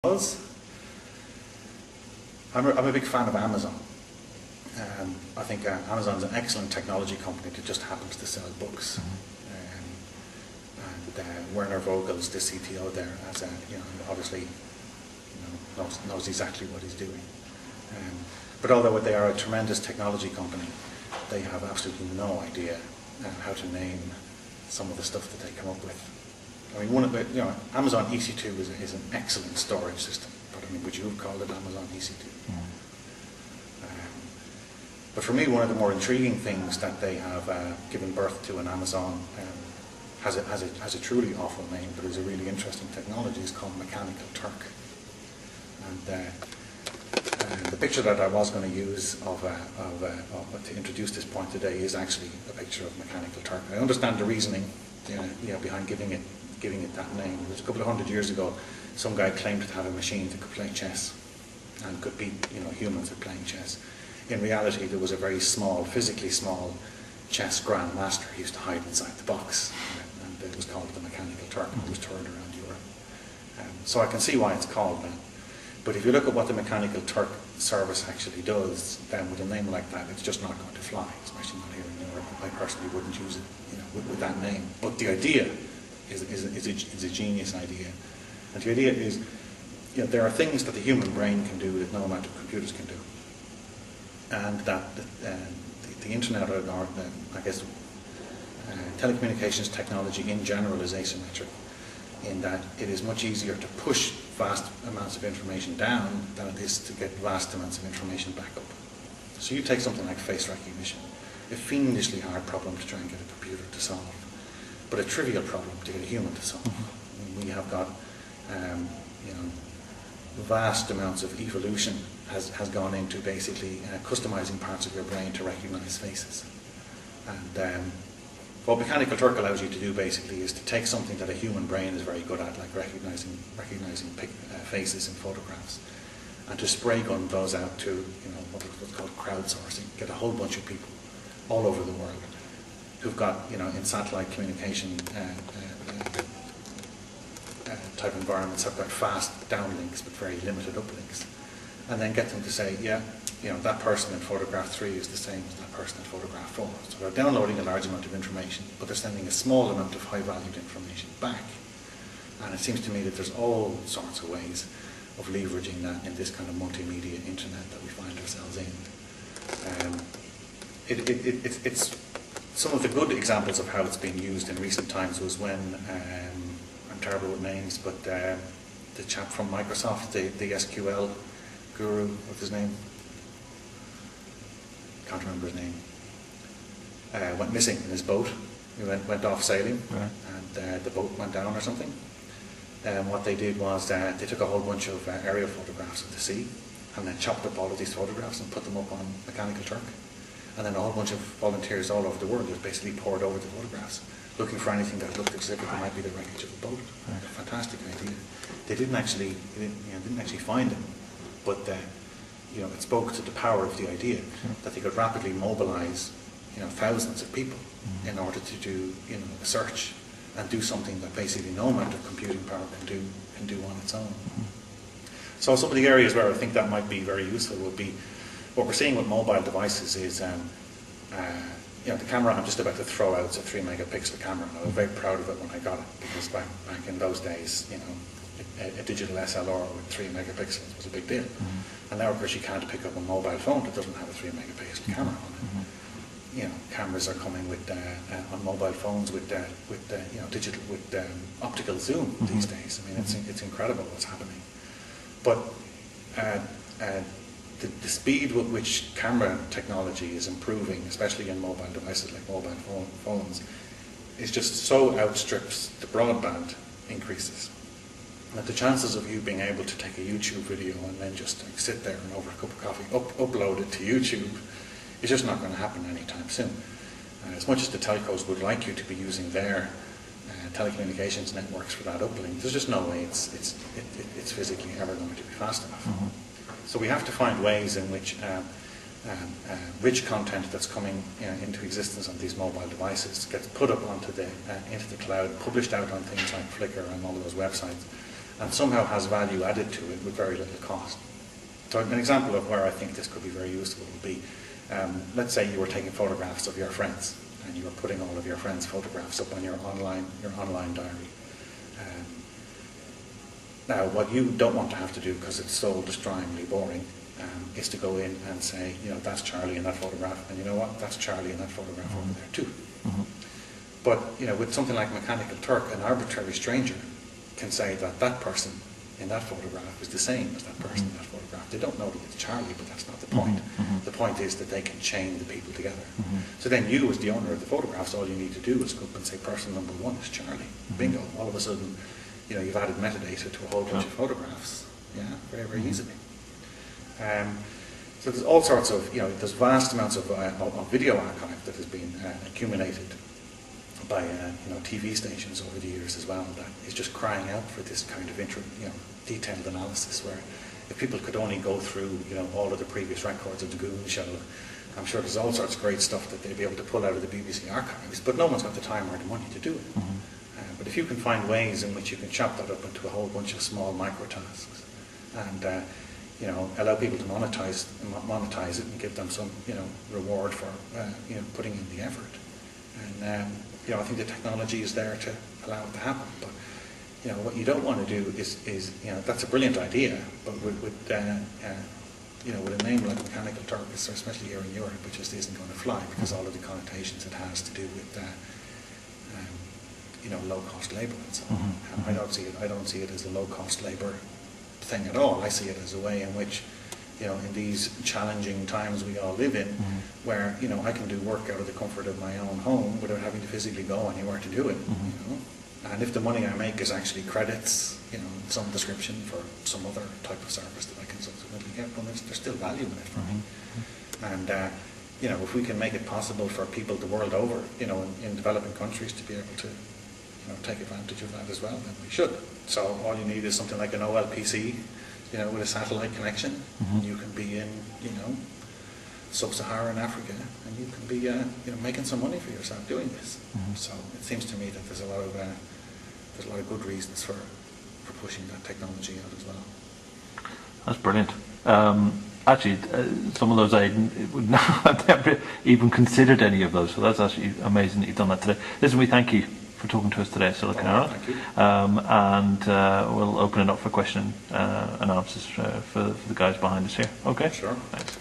I'm a big fan of Amazon. I think Amazon's an excellent technology company that just happens to sell books. And Werner Vogel's the CTO there, as obviously knows exactly what he's doing. But although they are a tremendous technology company, they have absolutely no idea how to name some of the stuff that they come up with. I mean, Amazon EC2 is an excellent storage system, but I mean, would you have called it Amazon EC2? But for me, one of the more intriguing things that they have given birth to in Amazon has a truly awful name, but is a really interesting technology. Is called Mechanical Turk. And the picture that I was going to use to introduce this point today is actually a picture of Mechanical Turk. I understand the reasoning behind giving it that name. It was a couple of 100 years ago. Some guy claimed to have a machine that could play chess and could beat humans at playing chess. In reality, there was a very small, physically small chess grandmaster who used to hide inside the box, and it was called the Mechanical Turk, and it was toured around Europe. So I can see why it's called that. But if you look at what the Mechanical Turk service actually does, then with a name like that, it's just not going to fly, especially not here in Europe. I personally wouldn't use it with that name. But the idea is a genius idea. And the idea is, there are things that the human brain can do that no amount of computers can do. And that the internet, or I guess telecommunications technology in general, is asymmetric, in that it is much easier to push vast amounts of information down than it is to get vast amounts of information back up. So you take something like face recognition, a fiendishly hard problem to try and get a computer to solve, but a trivial problem to get a human to solve. I mean, we have got vast amounts of evolution has gone into basically customizing parts of your brain to recognize faces. And what Mechanical Turk allows you to do basically is to take something that a human brain is very good at, like recognizing faces in photographs, and to spray gun those out to what's called crowdsourcing. Get a whole bunch of people all over the world who've got in satellite communication type environments have got fast downlinks but very limited uplinks, and then get them to say, that person in photograph 3 is the same as that person in photograph 4. So they're downloading a large amount of information, but they're sending a small amount of high-valued information back. And it seems to me that there's all sorts of ways of leveraging that in this kind of multimedia internet that we find ourselves in. It's some of the good examples of how it's been used in recent times was when I'm terrible with names, but the chap from Microsoft, the SQL guru, what's his name? Can't remember his name. Went missing in his boat. He went off sailing, right, and the boat went down or something. What they did was they took a whole bunch of aerial photographs of the sea, and then chopped up all of these photographs and put them up on Mechanical Turk. And then a whole bunch of volunteers all over the world just basically poured over the photographs, looking for anything that looked as if it might be the wreckage of a boat. Right. A fantastic idea. They didn't actually find them, but it spoke to the power of the idea that they could rapidly mobilize thousands of people in order to do a search and do something that basically no amount of computing power can do on its own. So some of the areas where I think that might be very useful would be what we're seeing with mobile devices is the camera I'm just about to throw out is a 3 megapixel camera, and I was very proud of it when I got it, because back in those days a digital SLR with 3 megapixels was a big deal. And now, of course, you can't pick up a mobile phone that doesn't have a 3 megapixel camera on it. Cameras are coming with on mobile phones with optical zoom these days. I mean, it's incredible what's happening. But the speed with which camera technology is improving, especially in mobile devices like mobile phones, is just so outstrips the broadband increases that the chances of you being able to take a YouTube video and then just sit there and over a cup of coffee upload it to YouTube is just not going to happen anytime soon. As much as the telcos would like you to be using their telecommunications networks for that uplink, there's just no way it's physically ever going to be fast enough. So we have to find ways in which rich content that's coming into existence on these mobile devices gets put up onto into the cloud, published out on things like Flickr and all of those websites, and somehow has value added to it with very little cost. So an example of where I think this could be very useful would be, let's say you were taking photographs of your friends, and you were putting all of your friends' photographs up on your online diary. Now, what you don't want to have to do, because it's so destroyingly boring, is to go in and say, that's Charlie in that photograph, and you know what, that's Charlie in that photograph over there too. But, with something like Mechanical Turk, an arbitrary stranger can say that that person in that photograph is the same as that person in that photograph. They don't know that it's Charlie, but that's not the point. The point is that they can chain the people together. So then you, as the owner of the photographs, all you need to do is go up and say person number 1 is Charlie. Bingo. All of a sudden, you've added metadata to a whole bunch of photographs. Yeah, very, very easily. So there's all sorts of, there's vast amounts of video archive that has been accumulated by TV stations over the years as well, that is just crying out for this kind of detailed analysis, where if people could only go through all of the previous records of the Goon Show, I'm sure there's all sorts of great stuff that they'd be able to pull out of the BBC archives, but no one's got the time or the money to do it. But if you can find ways in which you can chop that up into a whole bunch of small micro tasks, and allow people to monetize it and give them some reward for putting in the effort, and I think the technology is there to allow it to happen. But what you don't want to do is that's a brilliant idea, but with a name like Mechanical Turk, especially here in Europe, it just isn't going to fly, because all of the connotations it has to do with low-cost labour and so on. I don't see it as a low-cost labour thing at all. I see it as a way in which, in these challenging times we all live in, where I can do work out of the comfort of my own home without having to physically go anywhere to do it. And if the money I make is actually credits, some description for some other type of service that I can subsequently get, well, there's still value in it for me. And if we can make it possible for people the world over, in developing countries, to be able to take advantage of that as well, then we should. So all you need is something like an OLPC, with a satellite connection. You can be in, sub-Saharan Africa, and you can be, making some money for yourself doing this. So it seems to me that there's a lot of good reasons for pushing that technology out as well. That's brilliant. Actually, some of those I would not have never even considered any of those. So that's actually amazing that you've done that today. Listen, we thank you for talking to us today at Siliconireland. Thank you. And we'll open it up for question and answers for the guys behind us here. Okay? Sure. Thanks.